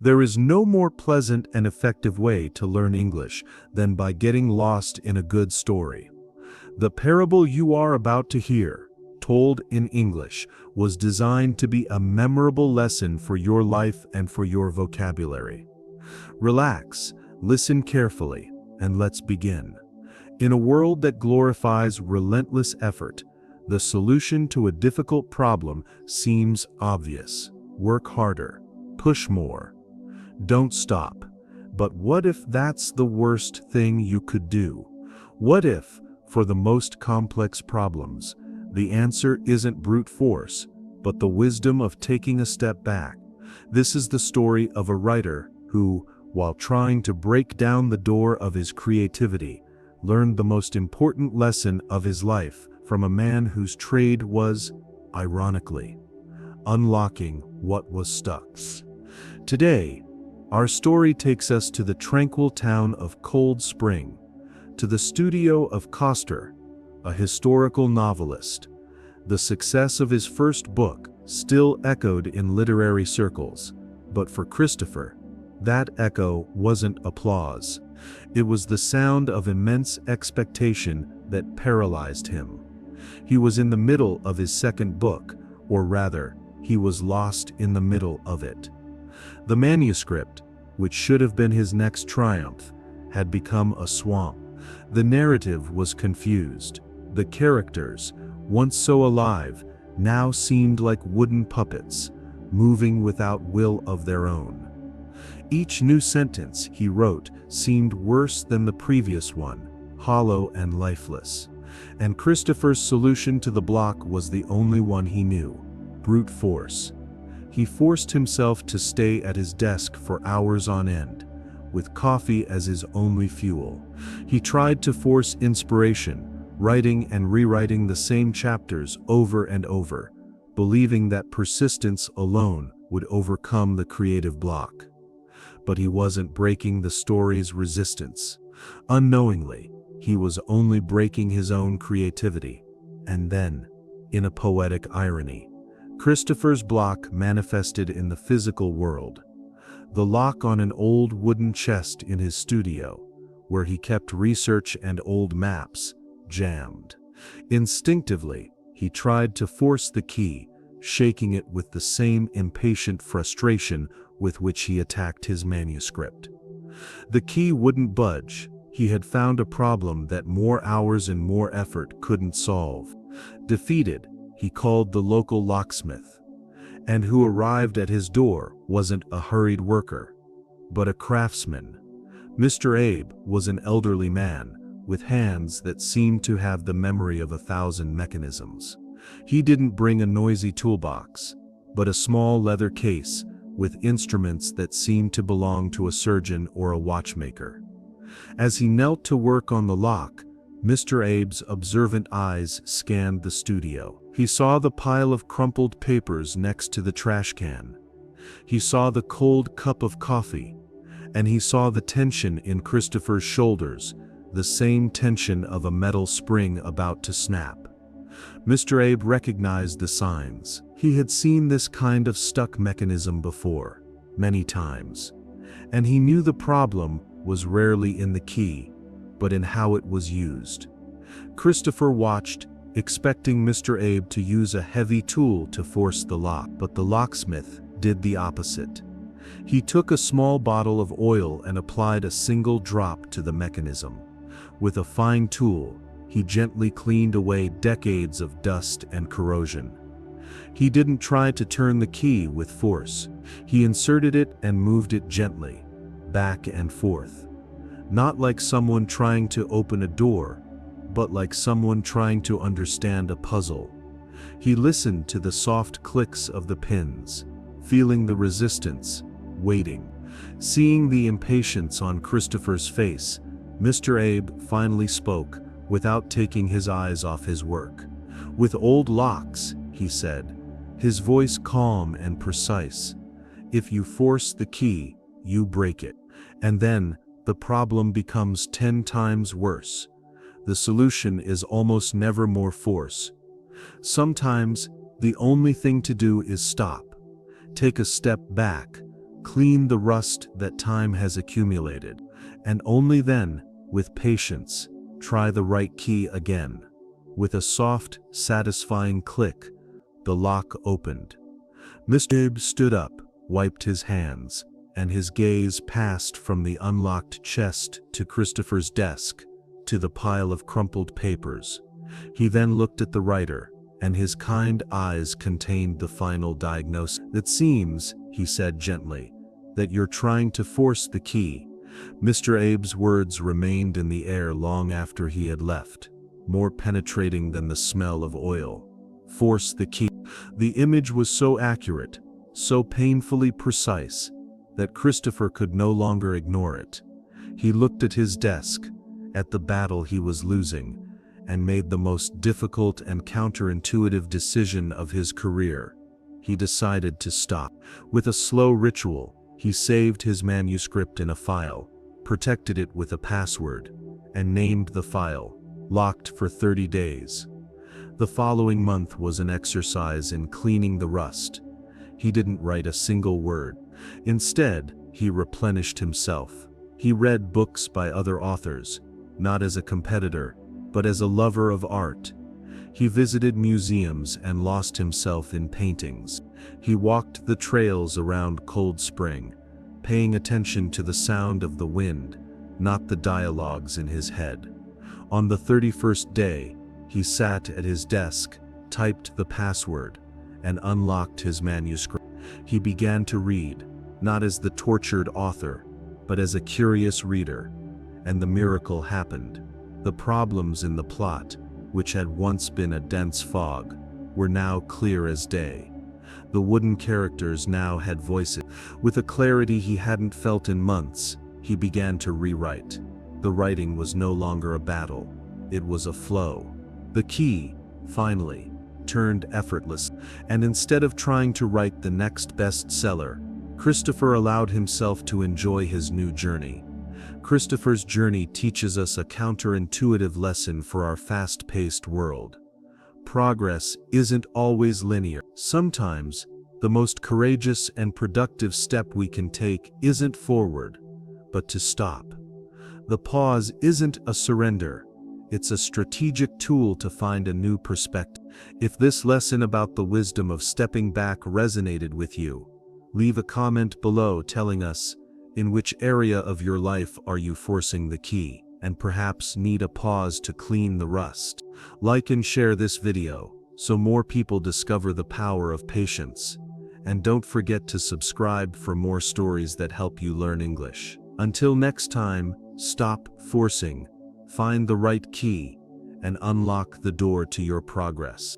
There is no more pleasant and effective way to learn English than by getting lost in a good story. The parable you are about to hear, told in English, was designed to be a memorable lesson for your life and for your vocabulary. Relax, listen carefully, and let's begin. In a world that glorifies relentless effort, the solution to a difficult problem seems obvious. Work harder, push more. Don't stop. But what if that's the worst thing you could do? What if, for the most complex problems, the answer isn't brute force, but the wisdom of taking a step back? This is the story of a writer who, while trying to break down the door of his creativity, learned the most important lesson of his life from a man whose trade was, ironically, unlocking what was stuck. Today, our story takes us to the tranquil town of Cold Spring, to the studio of Coster, a historical novelist. The success of his first book still echoed in literary circles, but for Christopher, that echo wasn't applause. It was the sound of immense expectation that paralyzed him. He was in the middle of his second book, or rather, he was lost in the middle of it. The manuscript, which should have been his next triumph, had become a swamp. The narrative was confused. The characters, once so alive, now seemed like wooden puppets, moving without will of their own. Each new sentence he wrote seemed worse than the previous one, hollow and lifeless. And Christopher's solution to the block was the only one he knew: brute force. He forced himself to stay at his desk for hours on end, with coffee as his only fuel. He tried to force inspiration, writing and rewriting the same chapters over and over, believing that persistence alone would overcome the creative block. But he wasn't breaking the story's resistance. Unknowingly, he was only breaking his own creativity. And then, in a poetic irony, Christopher's block manifested in the physical world. The lock on an old wooden chest in his studio, where he kept research and old maps, jammed. Instinctively, he tried to force the key, shaking it with the same impatient frustration with which he attacked his manuscript. The key wouldn't budge. He had found a problem that more hours and more effort couldn't solve. Defeated, he called the local locksmith, and who arrived at his door wasn't a hurried worker, but a craftsman. Mr. Abe was an elderly man with hands that seemed to have the memory of 1,000 mechanisms. He didn't bring a noisy toolbox, but a small leather case with instruments that seemed to belong to a surgeon or a watchmaker. As he knelt to work on the lock, Mr. Abe's observant eyes scanned the studio. He saw the pile of crumpled papers next to the trash can. He saw the cold cup of coffee, and he saw the tension in Christopher's shoulders, the same tension of a metal spring about to snap. Mr. Abe recognized the signs. He had seen this kind of stuck mechanism before, many times, and he knew the problem was rarely in the key, but in how it was used. Christopher watched, expecting Mr. Abe to use a heavy tool to force the lock, but the locksmith did the opposite. He took a small bottle of oil and applied a single drop to the mechanism. With a fine tool, he gently cleaned away decades of dust and corrosion. He didn't try to turn the key with force. He inserted it and moved it gently, back and forth. Not like someone trying to open a door, but like someone trying to understand a puzzle. He listened to the soft clicks of the pins, feeling the resistance, waiting. Seeing the impatience on Christopher's face, Mr. Abe finally spoke without taking his eyes off his work. "With old locks," he said, his voice calm and precise, "if you force the key, you break it. And then the problem becomes 10 times worse. The solution is almost never more force. Sometimes the only thing to do is stop. Take a step back, Clean the rust that time has accumulated, and only then, with patience, try the right key again. With a soft, satisfying click, the lock opened. Mr. Abe stood up, wiped his hands, and his gaze passed from the unlocked chest to Christopher's desk, to the pile of crumpled papers. He then looked at the writer, and his kind eyes contained the final diagnosis. "It seems," he said gently, "that you're trying to force the key." Mr. Abe's words remained in the air long after he had left, more penetrating than the smell of oil. Force the key. The image was so accurate, so painfully precise, that Christopher could no longer ignore it. He looked at his desk, at the battle he was losing, and made the most difficult and counterintuitive decision of his career. He decided to stop. With a slow ritual, he saved his manuscript in a file, protected it with a password, and named the file, "Locked for 30 days." The following month was an exercise in cleaning the rust. He didn't write a single word. Instead, he replenished himself. He read books by other authors, not as a competitor, but as a lover of art. He visited museums and lost himself in paintings. He walked the trails around Cold Spring, paying attention to the sound of the wind, not the dialogues in his head. On the 31st day, he sat at his desk, typed the password, and unlocked his manuscript. He began to read, not as the tortured author, but as a curious reader. And the miracle happened. The problems in the plot, which had once been a dense fog, were now clear as day. The wooden characters now had voices. With a clarity he hadn't felt in months, he began to rewrite. The writing was no longer a battle, it was a flow. The key, finally, turned effortless, and instead of trying to write the next bestseller, Christopher allowed himself to enjoy his new journey. Christopher's journey teaches us a counterintuitive lesson for our fast-paced world. Progress isn't always linear. Sometimes, the most courageous and productive step we can take isn't forward, but to stop. The pause isn't a surrender. It's a strategic tool to find a new perspective. If this lesson about the wisdom of stepping back resonated with you, leave a comment below telling us, in which area of your life are you forcing the key, and perhaps need a pause to clean the rust? Like and share this video, so more people discover the power of patience. And don't forget to subscribe for more stories that help you learn English. Until next time, stop forcing, find the right key, and unlock the door to your progress.